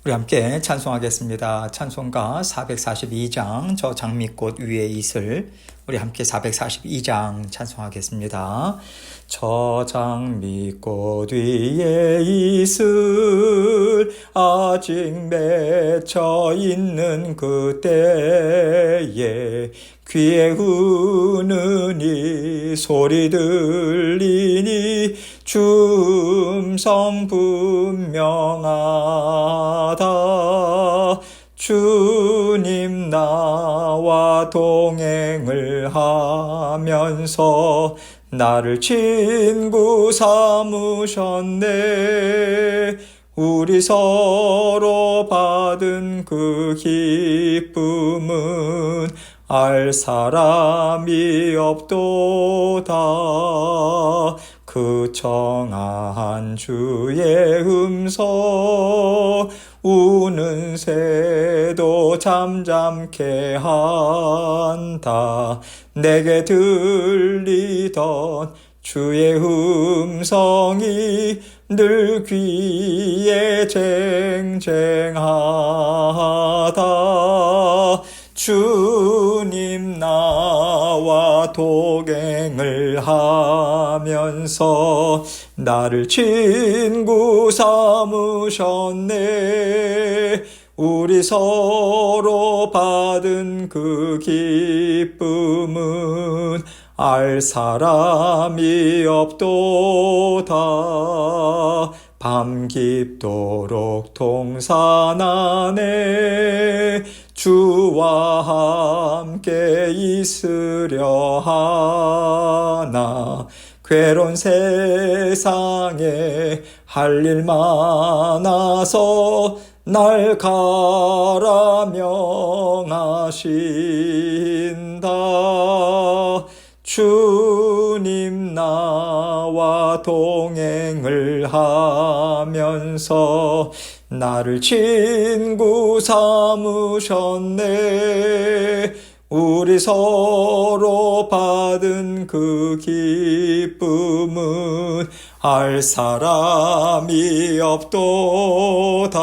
우리 함께 찬송하겠습니다. 찬송가 442장 저 장미꽃 위에 있을 우리 함께 442장 찬송하겠습니다. 저 장미꽃 위에 있을 아직 맺혀 있는 그때에 귀에 우는 소리 들리니 주음성 분명하다. 주님 나와 동행을 하면서 나를 친구 삼으셨네. 우리 서로 받은 그 기쁨은 알 사람이 없도다. 그 청아한 주의 음성 우는 새도 잠잠케 한다. 내게 들리던 주의 음성이 늘 귀에 쟁쟁하다. 주님 나와 동행을 하면서 나를 친구 삼으셨네. 우리 서로 받은 그 기쁨은 알 사람이 없도다. 밤 깊도록 동산 안에 주와 함께 있으려 하나. 괴로운 세상에 할 일 많아서 날 가라 명하신다. 주님 나와 동행을 하면서 나를 친구 삼으셨네. 우리 서로 받은 그 기쁨은 알 사람이 없도다.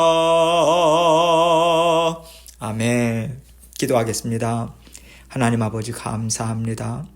아멘. 기도하겠습니다. 하나님 아버지 감사합니다.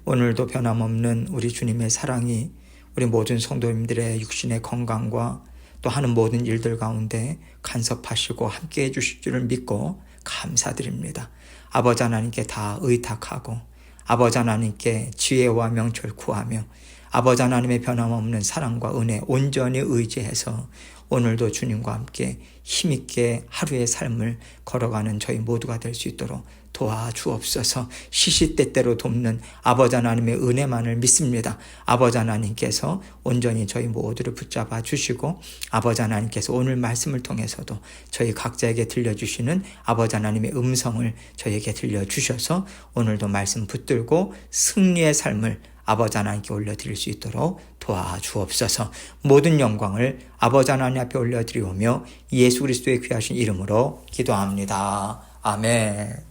오늘도 변함없는 우리 주님의 사랑이 우리 모든 성도님들의 육신의 건강과 또 하는 모든 일들 가운데 간섭하시고 함께해 주실 줄을 믿고 감사드립니다. 아버지 하나님께 다 의탁하고 아버지 하나님께 지혜와 명철 구하며 아버지 하나님의 변함없는 사랑과 은혜 온전히 의지해서 오늘도 주님과 함께 힘있게 하루의 삶을 걸어가는 저희 모두가 될 수 있도록 도와주옵소서. 시시때때로 돕는 아버지 하나님의 은혜만을 믿습니다. 아버지 하나님께서 온전히 저희 모두를 붙잡아 주시고 아버지 하나님께서 오늘 말씀을 통해서도 저희 각자에게 들려주시는 아버지 하나님의 음성을 저희에게 들려주셔서 오늘도 말씀 붙들고 승리의 삶을 아버지 하나님께 올려드릴 수 있도록 도와주옵소서. 모든 영광을 아버지 하나님 앞에 올려드리오며 예수 그리스도의 귀하신 이름으로 기도합니다. 아멘.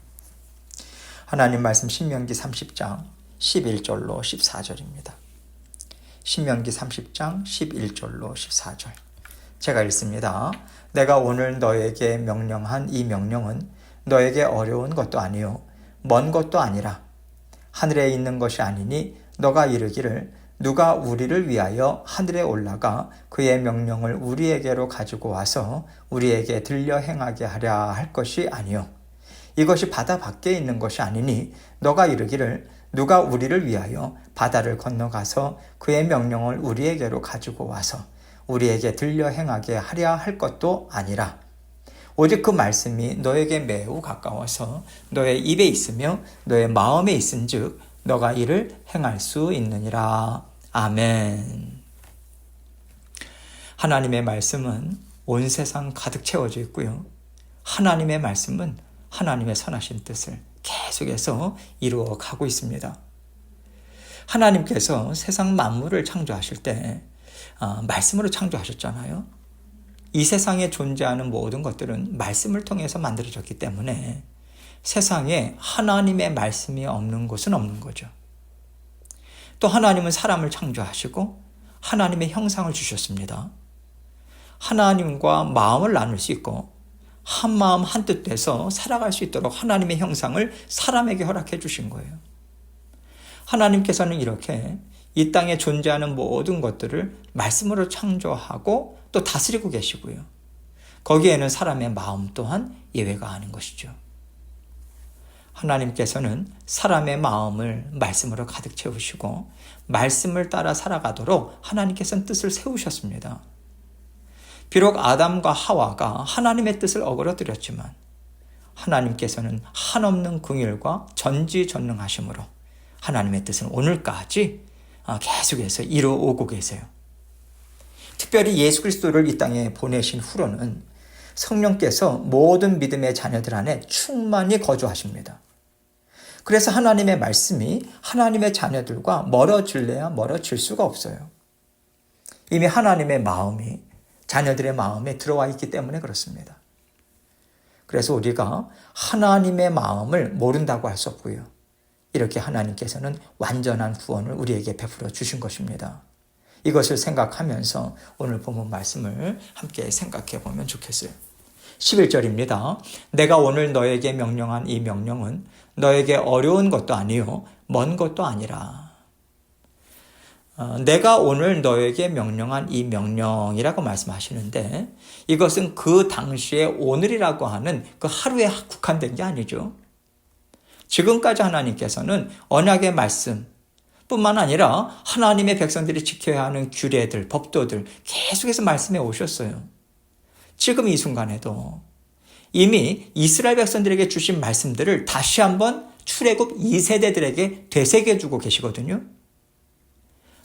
하나님 말씀 신명기 30장 11절로 14절입니다. 신명기 30장 11절로 14절 제가 읽습니다. 내가 오늘 너에게 명령한 이 명령은 너에게 어려운 것도 아니요 먼 것도 아니라 하늘에 있는 것이 아니니 너가 이르기를 누가 우리를 위하여 하늘에 올라가 그의 명령을 우리에게로 가지고 와서 우리에게 들려 행하게 하랴 할 것이 아니요 이것이 바다 밖에 있는 것이 아니니 너가 이르기를 누가 우리를 위하여 바다를 건너가서 그의 명령을 우리에게로 가지고 와서 우리에게 들려 행하게 하랴 할 것도 아니라 오직 그 말씀이 너에게 매우 가까워서 너의 입에 있으며 너의 마음에 있은즉 너가 이를 행할 수 있느니라. 아멘. 하나님의 말씀은 온 세상 가득 채워져 있고요. 하나님의 말씀은 하나님의 선하신 뜻을 계속해서 이루어 가고 있습니다. 하나님께서 세상 만물을 창조하실 때 말씀으로 창조하셨잖아요. 이 세상에 존재하는 모든 것들은 말씀을 통해서 만들어졌기 때문에 세상에 하나님의 말씀이 없는 곳은 없는 거죠. 또 하나님은 사람을 창조하시고 하나님의 형상을 주셨습니다. 하나님과 마음을 나눌 수 있고 한 마음 한뜻 돼서 살아갈 수 있도록 하나님의 형상을 사람에게 허락해 주신 거예요. 하나님께서는 이렇게 이 땅에 존재하는 모든 것들을 말씀으로 창조하고 또 다스리고 계시고요. 거기에는 사람의 마음 또한 예외가 아닌 것이죠. 하나님께서는 사람의 마음을 말씀으로 가득 채우시고 말씀을 따라 살아가도록 하나님께서는 뜻을 세우셨습니다. 비록 아담과 하와가 하나님의 뜻을 어그러뜨렸지만 하나님께서는 한없는 긍휼과 전지전능하심으로 하나님의 뜻은 오늘까지 계속해서 이루어오고 계세요. 특별히 예수 그리스도를 이 땅에 보내신 후로는 성령께서 모든 믿음의 자녀들 안에 충만히 거주하십니다. 그래서 하나님의 말씀이 하나님의 자녀들과 멀어질래야 멀어질 수가 없어요. 이미 하나님의 마음이 자녀들의 마음에 들어와 있기 때문에 그렇습니다. 그래서 우리가 하나님의 마음을 모른다고 할 수 없고요. 이렇게 하나님께서는 완전한 구원을 우리에게 베풀어 주신 것입니다. 이것을 생각하면서 오늘 본문 말씀을 함께 생각해 보면 좋겠어요. 11절입니다. 내가 오늘 너에게 명령한 이 명령은 너에게 어려운 것도 아니요 먼 것도 아니라. 내가 오늘 너에게 명령한 이 명령이라고 말씀하시는데 이것은 그 당시에 오늘이라고 하는 그 하루에 국한된 게 아니죠. 지금까지 하나님께서는 언약의 말씀 뿐만 아니라 하나님의 백성들이 지켜야 하는 규례들, 법도들 계속해서 말씀해 오셨어요. 지금 이 순간에도 이미 이스라엘 백성들에게 주신 말씀들을 다시 한번 출애굽 2세대들에게 되새겨주고 계시거든요.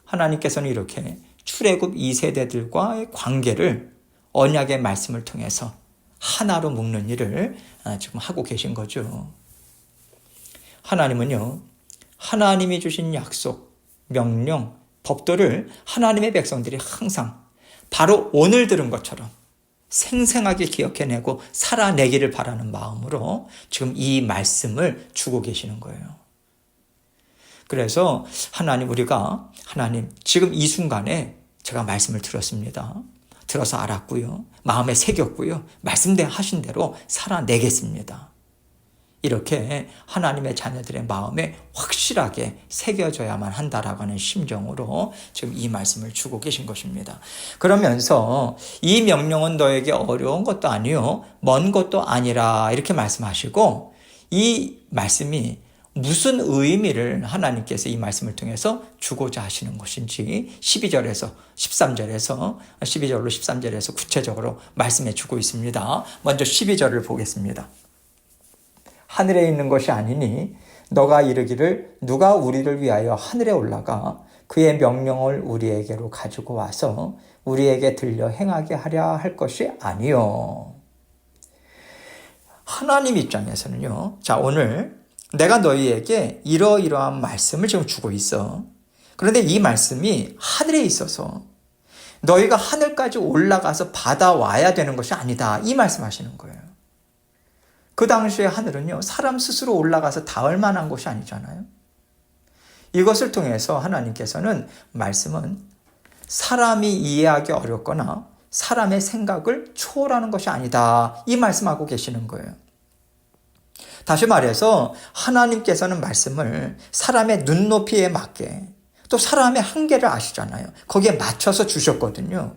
하나님께서는 이렇게 출애굽 2세대들과의 관계를 언약의 말씀을 통해서 하나로 묶는 일을 지금 하고 계신 거죠. 하나님은요, 하나님이 주신 약속, 명령, 법도를 하나님의 백성들이 항상 바로 오늘 들은 것처럼 생생하게 기억해내고 살아내기를 바라는 마음으로 지금 이 말씀을 주고 계시는 거예요. 그래서 하나님 지금 이 순간에 제가 말씀을 들었습니다. 들어서 알았고요. 마음에 새겼고요. 말씀하신 대로 살아내겠습니다. 이렇게 하나님의 자녀들의 마음에 확실하게 새겨져야만 한다라고 하는 심정으로 지금 이 말씀을 주고 계신 것입니다. 그러면서 이 명령은 너에게 어려운 것도 아니요 먼 것도 아니라 이렇게 말씀하시고 이 말씀이 무슨 의미를 하나님께서 이 말씀을 통해서 주고자 하시는 것인지 12절로 13절에서 구체적으로 말씀해 주고 있습니다. 먼저 12절을 보겠습니다. 하늘에 있는 것이 아니니 너가 이르기를 누가 우리를 위하여 하늘에 올라가 그의 명령을 우리에게로 가지고 와서 우리에게 들려 행하게 하려 할 것이 아니요. 하나님 입장에서는요. 자, 오늘 내가 너희에게 이러이러한 말씀을 지금 주고 있어. 그런데 이 말씀이 하늘에 있어서 너희가 하늘까지 올라가서 받아와야 되는 것이 아니다. 이 말씀하시는 거예요. 그 당시에 하늘은요, 사람 스스로 올라가서 닿을 만한 곳이 아니잖아요. 이것을 통해서 하나님께서는 말씀은 사람이 이해하기 어렵거나 사람의 생각을 초월하는 것이 아니다. 이 말씀하고 계시는 거예요. 다시 말해서 하나님께서는 말씀을 사람의 눈높이에 맞게 또 사람의 한계를 아시잖아요. 거기에 맞춰서 주셨거든요.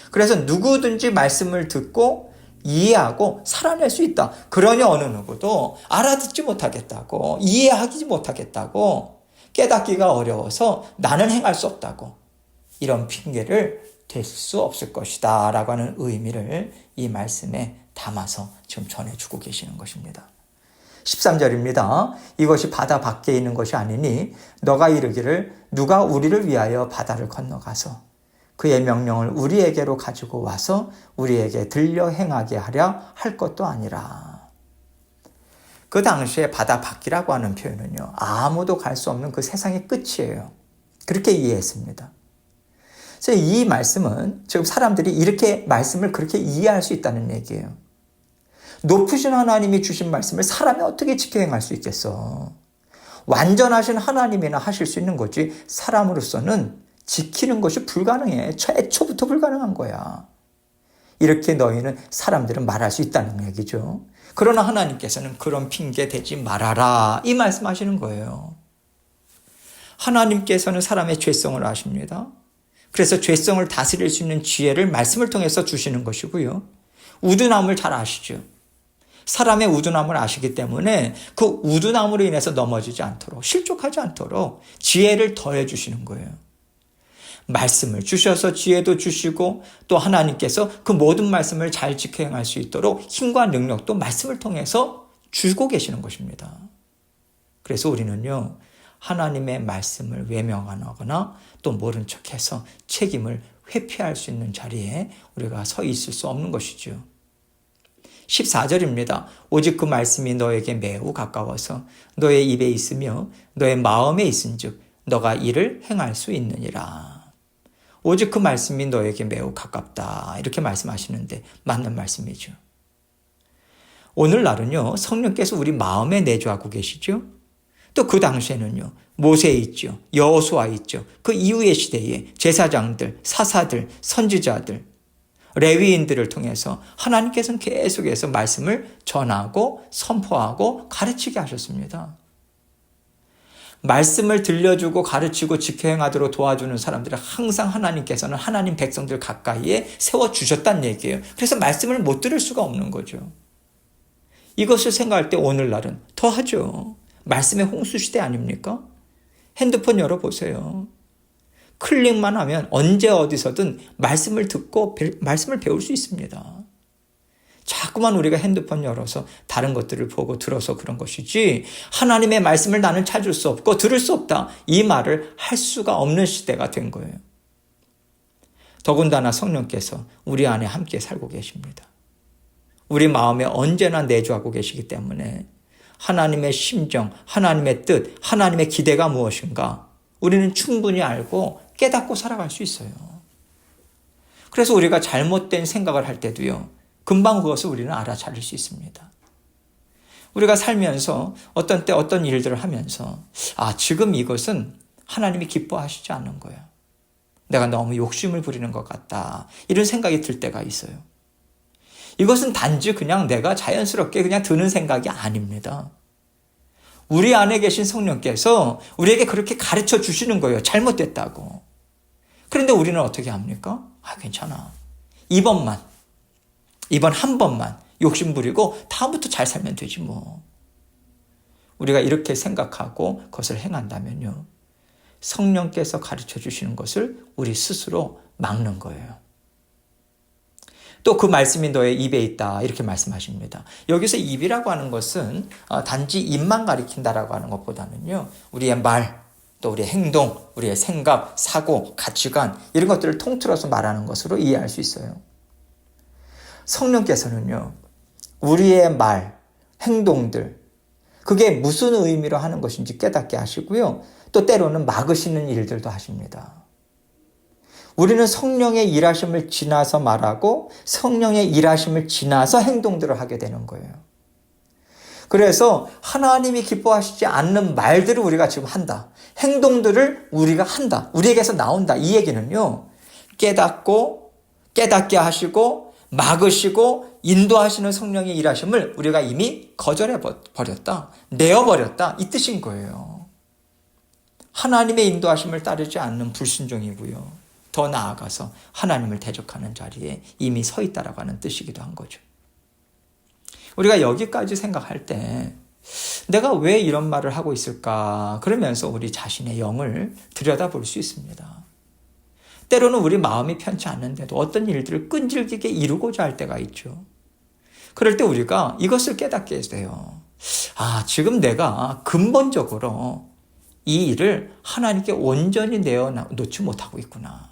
그래서 누구든지 말씀을 듣고 이해하고 살아낼 수 있다. 그러니 어느 누구도 알아듣지 못하겠다고, 이해하지 못하겠다고, 깨닫기가 어려워서 나는 행할 수 없다고 이런 핑계를 댈 수 없을 것이다 라고 하는 의미를 이 말씀에 담아서 지금 전해주고 계시는 것입니다. 13절입니다. 이것이 바다 밖에 있는 것이 아니니 너가 이르기를 누가 우리를 위하여 바다를 건너가서 그의 명령을 우리에게로 가지고 와서 우리에게 들려 행하게 하려 할 것도 아니라. 그 당시에 바다 밖이라고 하는 표현은요, 아무도 갈 수 없는 그 세상의 끝이에요. 그렇게 이해했습니다. 그래서 이 말씀은 지금 사람들이 이렇게 말씀을 그렇게 이해할 수 있다는 얘기예요. 높으신 하나님이 주신 말씀을 사람이 어떻게 지켜 행할 수 있겠어? 완전하신 하나님이나 하실 수 있는 거지 사람으로서는 지키는 것이 불가능해. 애초부터 불가능한 거야. 이렇게 너희는 사람들은 말할 수 있다는 얘기죠. 그러나 하나님께서는 그런 핑계 대지 말아라 이 말씀하시는 거예요. 하나님께서는 사람의 죄성을 아십니다. 그래서 죄성을 다스릴 수 있는 지혜를 말씀을 통해서 주시는 것이고요. 우둔함을 잘 아시죠. 사람의 우둔함을 아시기 때문에 그 우둔함으로 인해서 넘어지지 않도록, 실족하지 않도록 지혜를 더해 주시는 거예요. 말씀을 주셔서 지혜도 주시고 또 하나님께서 그 모든 말씀을 잘 지켜 행할 수 있도록 힘과 능력도 말씀을 통해서 주고 계시는 것입니다. 그래서 우리는요, 하나님의 말씀을 외면하거나 또 모른 척해서 책임을 회피할 수 있는 자리에 우리가 서 있을 수 없는 것이죠. 14절입니다. 오직 그 말씀이 너에게 매우 가까워서 너의 입에 있으며 너의 마음에 있은즉 너가 이를 행할 수 있느니라. 오직 그 말씀이 너에게 매우 가깝다. 이렇게 말씀하시는데 맞는 말씀이죠. 오늘날은요, 성령께서 우리 마음에 내주하고 계시죠. 또 그 당시에는요, 모세 있죠. 여호수아 있죠. 그 이후의 시대에 제사장들, 사사들, 선지자들, 레위인들을 통해서 하나님께서는 계속해서 말씀을 전하고 선포하고 가르치게 하셨습니다. 말씀을 들려주고 가르치고 지켜 행하도록 도와주는 사람들을 항상 하나님께서는 하나님 백성들 가까이에 세워주셨다는 얘기예요. 그래서 말씀을 못 들을 수가 없는 거죠. 이것을 생각할 때 오늘날은 더하죠. 말씀의 홍수시대 아닙니까? 핸드폰 열어보세요. 클릭만 하면 언제 어디서든 말씀을 듣고 말씀을 배울 수 있습니다. 자꾸만 우리가 핸드폰 열어서 다른 것들을 보고 들어서 그런 것이지 하나님의 말씀을 나는 찾을 수 없고 들을 수 없다. 이 말을 할 수가 없는 시대가 된 거예요. 더군다나 성령께서 우리 안에 함께 살고 계십니다. 우리 마음에 언제나 내주하고 계시기 때문에 하나님의 심정, 하나님의 뜻, 하나님의 기대가 무엇인가 우리는 충분히 알고 깨닫고 살아갈 수 있어요. 그래서 우리가 잘못된 생각을 할 때도요. 금방 그것을 우리는 알아차릴 수 있습니다. 우리가 살면서 어떤 때 어떤 일들을 하면서 지금 이것은 하나님이 기뻐하시지 않는 거야. 내가 너무 욕심을 부리는 것 같다. 이런 생각이 들 때가 있어요. 이것은 단지 그냥 내가 자연스럽게 그냥 드는 생각이 아닙니다. 우리 안에 계신 성령께서 우리에게 그렇게 가르쳐 주시는 거예요. 잘못됐다고. 그런데 우리는 어떻게 합니까? 괜찮아. 이번 한 번만 욕심 부리고 다음부터 잘 살면 되지 뭐. 우리가 이렇게 생각하고 그것을 행한다면요. 성령께서 가르쳐 주시는 것을 우리 스스로 막는 거예요. 또 그 말씀이 너의 입에 있다 이렇게 말씀하십니다. 여기서 입이라고 하는 것은 단지 입만 가리킨다라고 하는 것보다는요. 우리의 말, 또 우리의 행동, 우리의 생각, 사고, 가치관 이런 것들을 통틀어서 말하는 것으로 이해할 수 있어요. 성령께서는요. 우리의 말, 행동들 그게 무슨 의미로 하는 것인지 깨닫게 하시고요. 또 때로는 막으시는 일들도 하십니다. 우리는 성령의 일하심을 지나서 말하고 성령의 일하심을 지나서 행동들을 하게 되는 거예요. 그래서 하나님이 기뻐하시지 않는 말들을 우리가 지금 한다. 행동들을 우리가 한다. 우리에게서 나온다. 이 얘기는요. 깨닫게 하시고 막으시고 인도하시는 성령의 일하심을 우리가 이미 거절해 버렸다. 내어버렸다. 이 뜻인 거예요. 하나님의 인도하심을 따르지 않는 불순종이고요. 더 나아가서 하나님을 대적하는 자리에 이미 서 있다라고 하는 뜻이기도 한 거죠. 우리가 여기까지 생각할 때 내가 왜 이런 말을 하고 있을까? 그러면서 우리 자신의 영을 들여다볼 수 있습니다. 때로는 우리 마음이 편치 않는데도 어떤 일들을 끈질기게 이루고자 할 때가 있죠. 그럴 때 우리가 이것을 깨닫게 돼요. 지금 내가 근본적으로 이 일을 하나님께 온전히 내어놓지 못하고 있구나.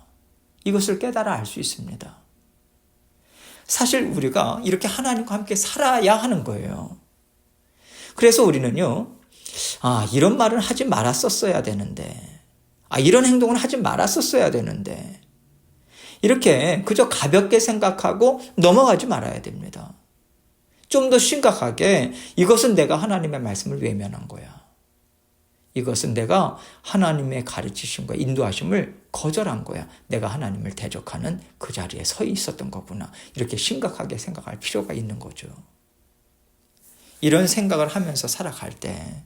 이것을 깨달아 알 수 있습니다. 사실 우리가 이렇게 하나님과 함께 살아야 하는 거예요. 그래서 우리는요, 이런 말은 하지 말았었어야 되는데, 이런 행동은 하지 말았었어야 되는데, 이렇게 그저 가볍게 생각하고 넘어가지 말아야 됩니다. 좀 더 심각하게 이것은 내가 하나님의 말씀을 외면한 거야. 이것은 내가 하나님의 가르치심과 인도하심을 거절한 거야. 내가 하나님을 대적하는 그 자리에 서 있었던 거구나. 이렇게 심각하게 생각할 필요가 있는 거죠. 이런 생각을 하면서 살아갈 때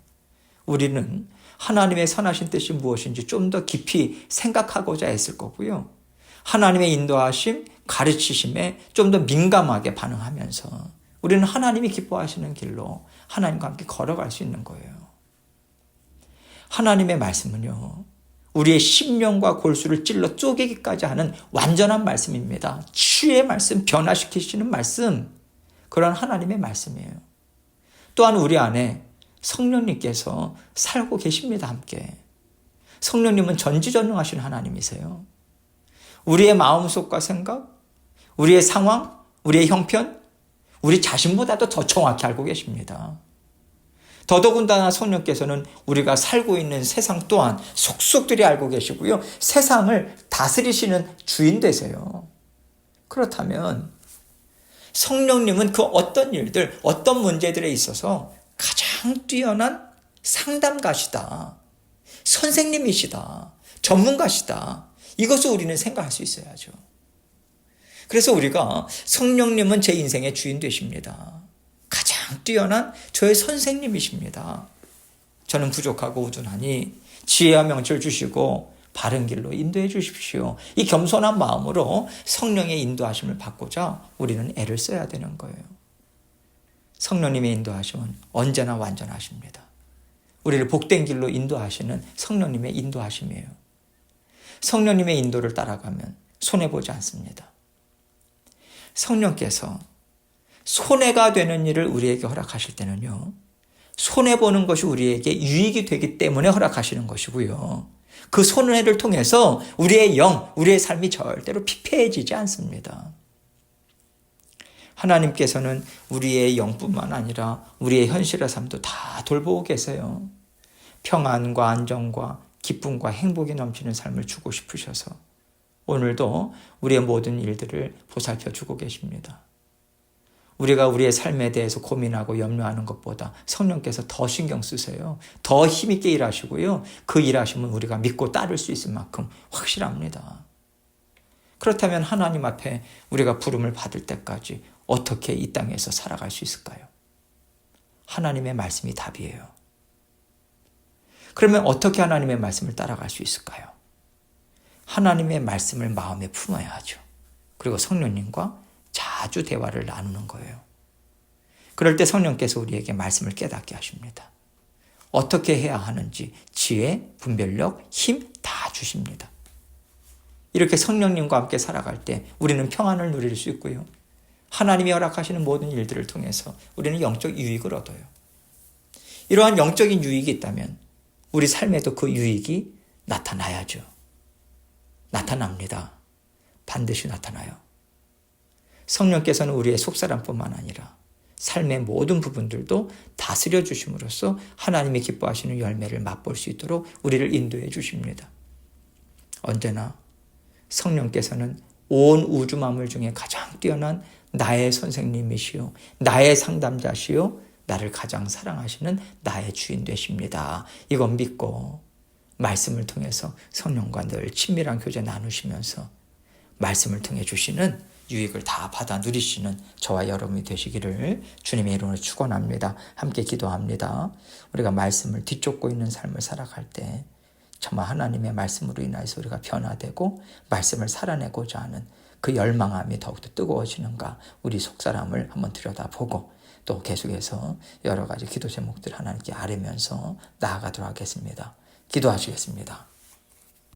우리는 하나님의 선하신 뜻이 무엇인지 좀 더 깊이 생각하고자 했을 거고요. 하나님의 인도하심, 가르치심에 좀 더 민감하게 반응하면서 우리는 하나님이 기뻐하시는 길로 하나님과 함께 걸어갈 수 있는 거예요. 하나님의 말씀은요, 우리의 심령과 골수를 찔러 쪼개기까지 하는 완전한 말씀입니다. 치유의 말씀, 변화시키시는 말씀, 그런 하나님의 말씀이에요. 또한 우리 안에 성령님께서 살고 계십니다, 함께. 성령님은 전지전능하신 하나님이세요. 우리의 마음속과 생각, 우리의 상황, 우리의 형편, 우리 자신보다도 더 정확히 알고 계십니다. 더더군다나 성령께서는 우리가 살고 있는 세상 또한 속속들이 알고 계시고요. 세상을 다스리시는 주인 되세요. 그렇다면 성령님은 그 어떤 일들, 어떤 문제들에 있어서 가장 뛰어난 상담가시다, 선생님이시다, 전문가시다. 이것을 우리는 생각할 수 있어야죠. 그래서 우리가 성령님은 제 인생의 주인 되십니다. 가장 뛰어난 저의 선생님이십니다. 저는 부족하고 우둔하니 지혜와 명철 주시고 바른 길로 인도해 주십시오. 이 겸손한 마음으로 성령의 인도하심을 받고자 우리는 애를 써야 되는 거예요. 성령님의 인도하심은 언제나 완전하십니다. 우리를 복된 길로 인도하시는 성령님의 인도하심이에요. 성령님의 인도를 따라가면 손해보지 않습니다. 성령께서 손해가 되는 일을 우리에게 허락하실 때는요, 손해보는 것이 우리에게 유익이 되기 때문에 허락하시는 것이고요. 그 손해를 통해서 우리의 영, 우리의 삶이 절대로 피폐해지지 않습니다. 하나님께서는 우리의 영뿐만 아니라 우리의 현실의 삶도 다 돌보고 계세요. 평안과 안정과 기쁨과 행복이 넘치는 삶을 주고 싶으셔서 오늘도 우리의 모든 일들을 보살펴 주고 계십니다. 우리가 우리의 삶에 대해서 고민하고 염려하는 것보다 성령께서 더 신경 쓰세요. 더 힘있게 일하시고요. 그 일하심은 우리가 믿고 따를 수 있을 만큼 확실합니다. 그렇다면 하나님 앞에 우리가 부름을 받을 때까지 어떻게 이 땅에서 살아갈 수 있을까요? 하나님의 말씀이 답이에요. 그러면 어떻게 하나님의 말씀을 따라갈 수 있을까요? 하나님의 말씀을 마음에 품어야 하죠. 그리고 성령님과 자주 대화를 나누는 거예요. 그럴 때 성령께서 우리에게 말씀을 깨닫게 하십니다. 어떻게 해야 하는지 지혜, 분별력, 힘 다 주십니다. 이렇게 성령님과 함께 살아갈 때 우리는 평안을 누릴 수 있고요. 하나님이 허락하시는 모든 일들을 통해서 우리는 영적 유익을 얻어요. 이러한 영적인 유익이 있다면 우리 삶에도 그 유익이 나타나야죠. 나타납니다. 반드시 나타나요. 성령께서는 우리의 속사람뿐만 아니라 삶의 모든 부분들도 다스려 주심으로써 하나님이 기뻐하시는 열매를 맛볼 수 있도록 우리를 인도해 주십니다. 언제나 성령께서는 온 우주 만물 중에 가장 뛰어난 나의 선생님이시요, 나의 상담자시요, 나를 가장 사랑하시는 나의 주인 되십니다. 이건 믿고 말씀을 통해서 성령과 늘 친밀한 교제 나누시면서 말씀을 통해 주시는 유익을 다 받아 누리시는 저와 여러분이 되시기를 주님의 이름으로 축원합니다. 함께 기도합니다. 우리가 말씀을 뒤쫓고 있는 삶을 살아갈 때 정말 하나님의 말씀으로 인해서 우리가 변화되고 말씀을 살아내고자 하는 그 열망함이 더욱더 뜨거워지는가 우리 속사람을 한번 들여다보고 또 계속해서 여러 가지 기도 제목들 하나님께 아뢰면서 나아가도록 하겠습니다. 기도하시겠습니다.